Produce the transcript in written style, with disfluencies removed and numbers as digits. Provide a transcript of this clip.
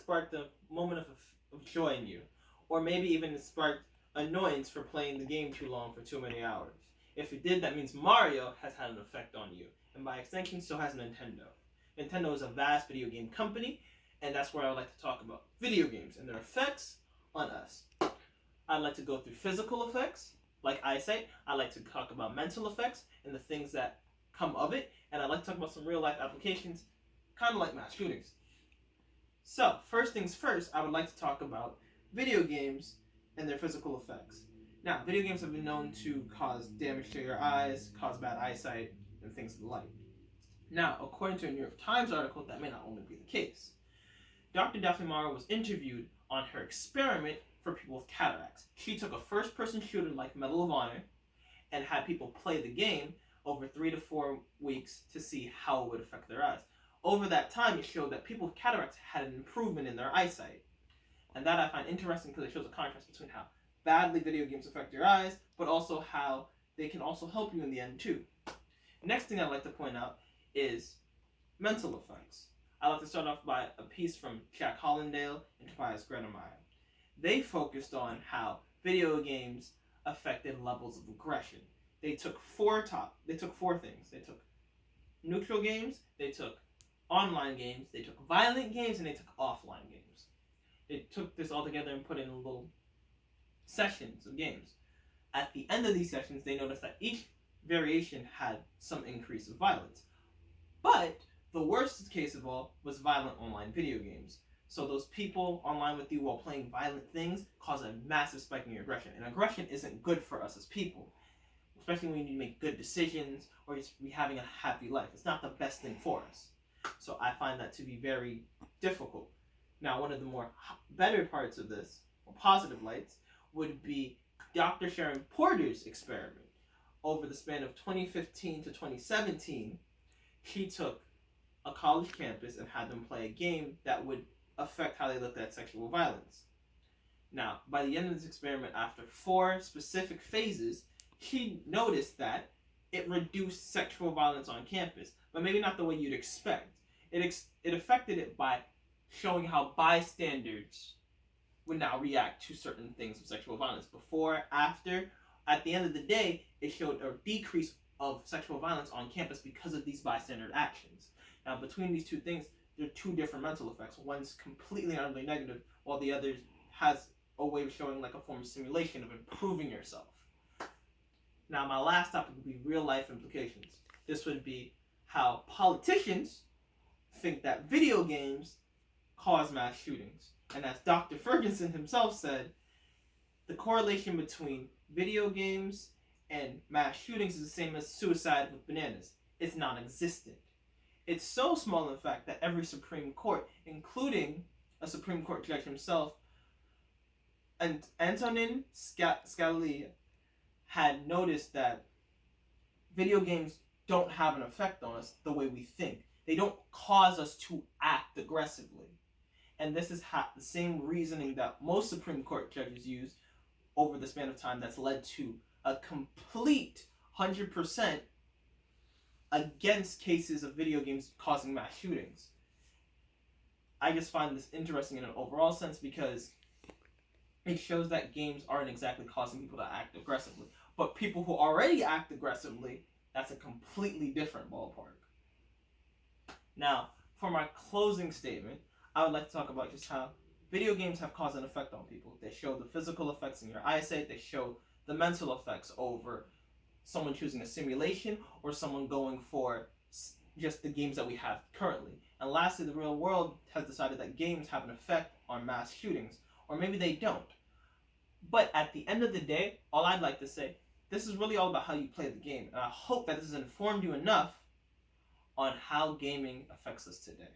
sparked a moment of joy in you, or maybe even it sparked annoyance for playing the game too long for too many hours. If it did, that means Mario has had an effect on you, and by extension, so has Nintendo. Nintendo is a vast video game company, and that's where I would like to talk about video games and their effects on us. I'd like to go through physical effects, like eyesight. I'd like to talk about mental effects and the things that come of it, and I'd like to talk about some real life applications, kind of like mass shootings. So, first things first, I would like to talk about video games and their physical effects. Now, video games have been known to cause damage to your eyes, cause bad eyesight, and things of the like. Now, according to a New York Times article, that may not only be the case. Dr. Daphne Mara was interviewed on her experiment for people with cataracts. She took a first-person shooter like Medal of Honor and had people play the game over 3 to 4 weeks to see how it would affect their eyes. Over that time, it showed that people with cataracts had an improvement in their eyesight. And that I find interesting because it shows a contrast between how badly video games affect your eyes, but also how they can also help you in the end too. Next thing I'd like to point out is mental effects. I'd like to start off by a piece from Jack Hollandale and Tobias Grenemeyer. They focused on how video games affected levels of aggression. They took four things. They took neutral games, they took online games, they took violent games, and they took offline games. They took this all together and put in little sessions of games. At the end of these sessions, they noticed that each variation had some increase of violence. But the worst case of all was violent online video games. So those people online with you while playing violent things cause a massive spike in your aggression. And aggression isn't good for us as people, especially when you need to make good decisions or just be having a happy life. It's not the best thing for us. So I find that to be very difficult. Now, one of the more better parts of this, or positive lights, would be Dr. Sharon Porter's experiment. Over the span of 2015 to 2017, she took a college campus and had them play a game that would affect how they looked at sexual violence. Now, by the end of this experiment, after 4 specific phases, she noticed that it reduced sexual violence on campus, but maybe not the way you'd expect. It affected it by showing how bystanders would now react to certain things of sexual violence. Before, after, at the end of the day, it showed a decrease of sexual violence on campus because of these bystander actions. Now, between these two things, there are 2 different mental effects. One's completely and utterly negative, while the other has a way of showing like a form of simulation of improving yourself. Now, my last topic would be real-life implications. This would be how politicians think that video games cause mass shootings. And as Dr. Ferguson himself said, the correlation between video games and mass shootings is the same as suicide with bananas. It's non-existent. It's so small, in fact, that every Supreme Court, including a Supreme Court judge himself, and Antonin Scalia, had noticed that video games don't have an effect on us the way we think. They don't cause us to act aggressively. And this is the same reasoning that most Supreme Court judges use over the span of time that's led to a complete 100% against cases of video games causing mass shootings. I just find this interesting in an overall sense because it shows that games aren't exactly causing people to act aggressively. But people who already act aggressively, that's a completely different ballpark. Now, for my closing statement, I would like to talk about just how video games have caused an effect on people. They show the physical effects in your eyesight. They show the mental effects over someone choosing a simulation or someone going for just the games that we have currently. And lastly, the real world has decided that games have an effect on mass shootings, or maybe they don't. But at the end of the day, all I'd like to say, this is really all about how you play the game. And I hope that this has informed you enough on how gaming affects us today.